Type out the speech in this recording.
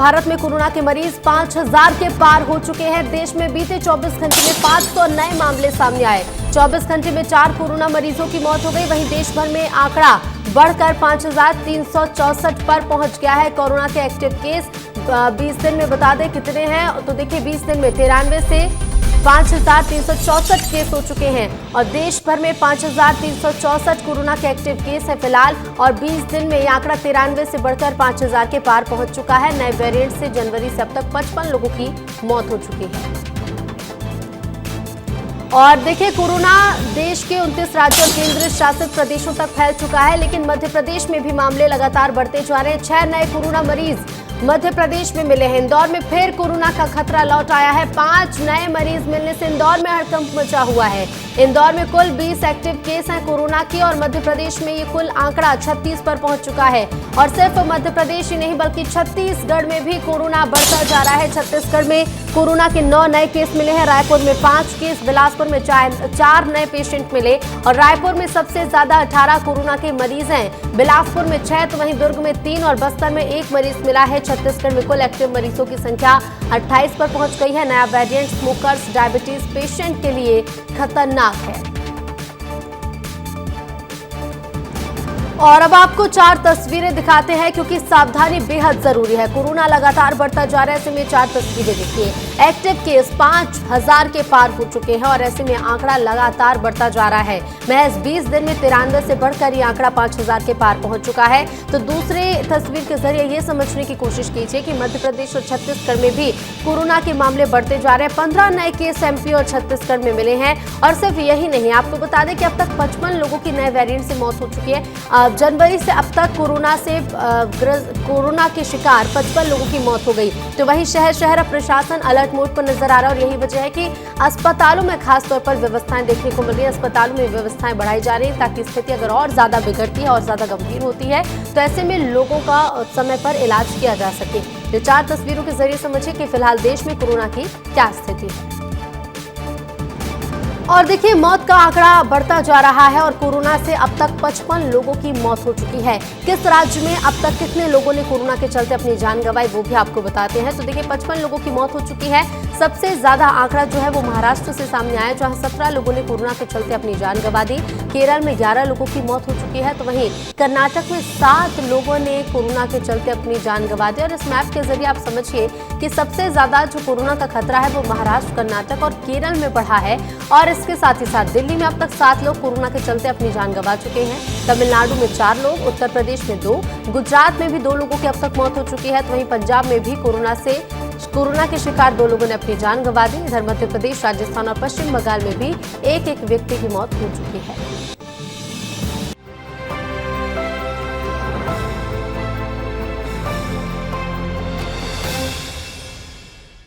भारत में कोरोना के मरीज 5000 के पार हो चुके हैं। देश में बीते 24 घंटे में 500 नए मामले सामने आए। 24 घंटे में 4 कोरोना मरीजों की मौत हो गई। वहीं देश भर में आंकड़ा बढ़कर 5364 पर पहुंच गया है। कोरोना के एक्टिव केस 20 दिन में बता दें कितने हैं, तो देखिए 20 दिन में 93 से 5364 केस हो चुके हैं और देश भर में 5364 कोरोना के एक्टिव केस है फिलहाल। और 20 दिन में ये आंकड़ा 93 से बढ़कर 5000 के पार पहुंच चुका है। नए वेरिएंट से जनवरी से अब तक 55 लोगों की मौत हो चुकी है। और देखिए कोरोना देश के 29 राज्यों और केंद्र शासित प्रदेशों तक फैल चुका है, लेकिन मध्य प्रदेश में भी मामले लगातार बढ़ते जा रहे हैं। 6 नए कोरोना मरीज मध्य प्रदेश में मिले हैं। इंदौर में फिर कोरोना का खतरा लौट आया है। 5 नए मरीज मिलने से इंदौर में हड़कंप मचा हुआ है। इंदौर में कुल 20 एक्टिव केस हैं कोरोना के और मध्य प्रदेश में ये कुल आंकड़ा 36 पर पहुंच चुका है। और सिर्फ मध्य प्रदेश ही नहीं बल्कि छत्तीसगढ़ में भी कोरोना बढ़ता जा रहा है। छत्तीसगढ़ में कोरोना के 9 नए केस मिले हैं। रायपुर में 5 केस, बिलासपुर में 4 नए पेशेंट मिले और रायपुर में सबसे ज्यादा 18 कोरोना के मरीज हैं। बिलासपुर में 6, तो वहीं दुर्ग में 3 और बस्तर में 1 मरीज मिला है। छत्तीसगढ़ में कुल एक्टिव मरीजों की संख्या 28 पर पहुंच गई है। नया वेरिएंट स्मोकर्स, डायबिटीज पेशेंट के लिए खतरनाक है। और अब आपको 4 तस्वीरें दिखाते हैं क्योंकि सावधानी बेहद जरूरी है। कोरोना लगातार बढ़ता जा रहा है, ऐसे में 4 तस्वीरें देखिए। एक्टिव केस 5000 के पार हो चुके हैं और ऐसे में आंकड़ा लगातार बढ़ता जा रहा है। महज 20 दिन में 93 से बढ़कर ये आंकड़ा 5000 के पार पहुंच चुका है। तो दूसरे तस्वीर के जरिए ये समझने की कोशिश कीजिए कि मध्य प्रदेश और छत्तीसगढ़ में भी कोरोना के मामले बढ़ते जा रहे हैं। 15 नए केस एमपी और छत्तीसगढ़ में मिले हैं। और सिर्फ यही नहीं, आपको बता दें कि अब तक 55 लोगों की नए वेरिएंट से मौत हो चुकी है। जनवरी से अब तक कोरोना के शिकार 55 लोगों की मौत हो गई। तो वहीं शहर शहर अब प्रशासन अलर्ट मोड पर नजर आ रहा है और यही वजह है कि अस्पतालों में खासतौर पर व्यवस्थाएं देखने को मिल रही है। अस्पतालों में व्यवस्थाएं बढ़ाई जा रही है ताकि स्थिति अगर और ज्यादा बिगड़ती है और ज्यादा गंभीर होती है तो ऐसे में लोगों का समय पर इलाज किया जा सके। ये 4 तस्वीरों के जरिए समझिए कि फिलहाल देश में कोरोना की क्या स्थिति है। और देखिए मौत का आंकड़ा बढ़ता जा रहा है और कोरोना से अब तक 55 लोगों की मौत हो चुकी है। किस राज्य में अब तक कितने लोगों ने कोरोना के चलते अपनी जान गंवाई वो भी आपको बताते हैं। तो देखिए 55 लोगों की मौत हो चुकी है। सबसे ज्यादा आंकड़ा जो है वो महाराष्ट्र से सामने आया जहां 17 लोगों ने कोरोना के चलते अपनी जान गंवा दी। केरल में 11 लोगों की मौत हो चुकी है। तो वहीं कर्नाटक में 7 लोगों ने कोरोना के चलते अपनी जान गंवा दी। और इस मैप के जरिए आप समझिए कि सबसे ज्यादा जो कोरोना का खतरा है वो महाराष्ट्र, कर्नाटक और केरल में बढ़ा है। और इसके साथ ही साथ दिल्ली में अब तक 7 लोग कोरोना के चलते अपनी जान गंवा चुके हैं। तमिलनाडु में 4 लोग, उत्तर प्रदेश में 2, गुजरात में भी 2 लोगों की अब तक मौत हो चुकी है। तो वहीं पंजाब में भी कोरोना के शिकार 2 लोगों ने अपनी जान गंवा दी। इधर मध्य प्रदेश, राजस्थान और पश्चिम बंगाल में भी एक व्यक्ति की मौत हो चुकी है।